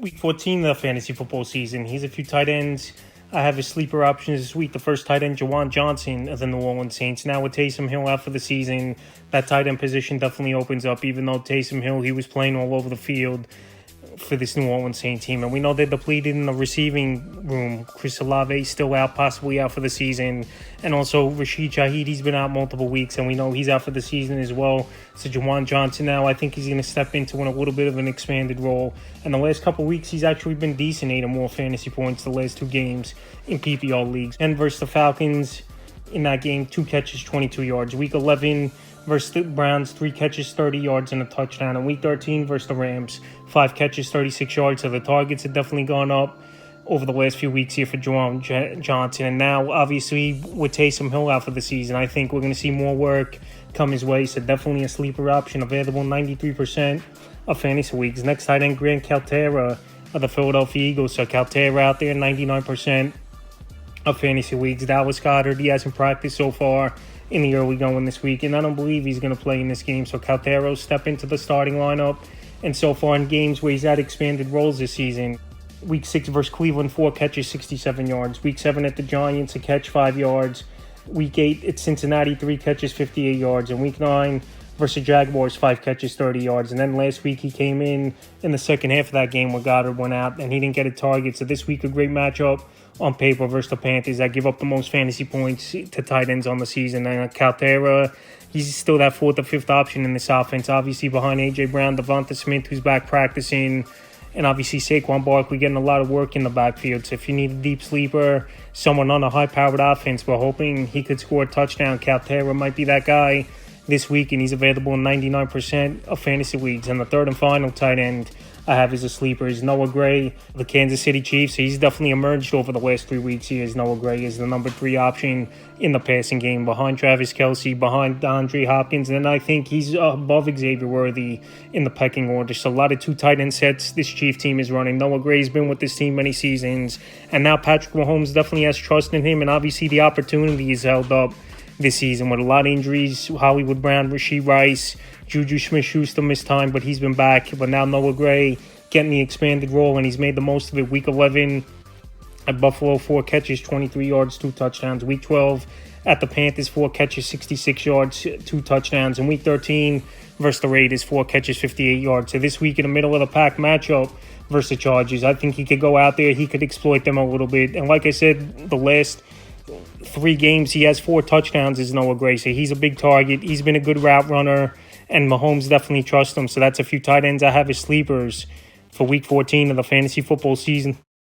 Week 14 of the fantasy football season. Here's a few tight ends. I have his sleeper options this week. The first tight end, Juwan Johnson of the New Orleans Saints. Now with Taysom Hill out for the season, that tight end position definitely opens up, even though Taysom Hill, he was playing all over the field for this New Orleans Saints team. And we know they're depleted in the receiving room. Chris Olave still out, possibly out for the season. And also Rashid Shaheed, he's been out multiple weeks, and we know he's out for the season as well. So Juwan Johnson now, I think he's going to step into a little bit of an expanded role. And the last couple of weeks, he's actually been decent, 8 or more fantasy points the last 2 games in PPR leagues. And versus the Falcons, in that game, 2 catches, 22 yards. Week 11 versus the Browns, 3 catches, 30 yards, and a touchdown. And Week 13 versus the Rams, 5 catches, 36 yards. So the targets have definitely gone up over the last few weeks here for Juwan Johnson. And now, obviously, with Taysom Hill out for the season, I think we're going to see more work come his way. So definitely a sleeper option, available 93% of fantasy leagues. Next tight end, Grant Calcaterra of the Philadelphia Eagles. So Calcaterra out there, 99% of fantasy leagues. Dallas Goedert, he hasn't practiced so far in the early going this week, and I don't believe he's going to play in this game. So Calcaterra step into the starting lineup, and so far in games where he's had expanded roles this season, Week 6 versus Cleveland, 4 catches, 67 yards. Week 7 at the Giants, a catch, 5 yards. Week 8 at Cincinnati, 3 catches, 58 yards. And Week 9 versus Jaguars, 5 catches, 30 yards. And then last week he came in the second half of that game where Goddard went out and he didn't get a target. So this week a great matchup on paper versus the Panthers that give up the most fantasy points to tight ends on the season. And Calcaterra, he's still that 4th or 5th option in this offense, obviously behind A.J. Brown, Devonta Smith, who's back practicing, and obviously Saquon Barkley getting a lot of work in the backfield. So if you need a deep sleeper, someone on a high-powered offense, we're hoping he could score a touchdown. Calcaterra might be that guy this week, and he's available in 99% of fantasy leagues. And the third and final tight end I have as a sleeper is Noah Gray, the Kansas City Chiefs. So he's definitely emerged over the last 3 weeks here as Noah Gray is the number 3 option in the passing game, behind Travis Kelce, behind DeAndre Hopkins, and I think he's above Xavier Worthy in the pecking order. So a lot of 2 tight end sets this Chief team is running. Noah Gray's been with this team many seasons, and now Patrick Mahomes definitely has trust in him, and obviously the opportunity is held up this season with a lot of injuries. Hollywood Brown, Rashee Rice, Juju Smith-Schuster missed time, but he's been back. But now Noah Gray getting the expanded role, and he's made the most of it. Week 11 at Buffalo, 4 catches, 23 yards, 2 touchdowns. Week 12 at the Panthers, 4 catches, 66 yards, 2 touchdowns. And Week 13 versus the Raiders, 4 catches, 58 yards. So this week in the middle of the pack matchup versus the Chargers, I think he could go out there, he could exploit them a little bit. And like I said, the last 3 games, he has 4 touchdowns as Noah Gray. So he's a big target. He's been a good route runner, and Mahomes definitely trusts him. So that's a few tight ends I have as sleepers for Week 14 of the fantasy football season.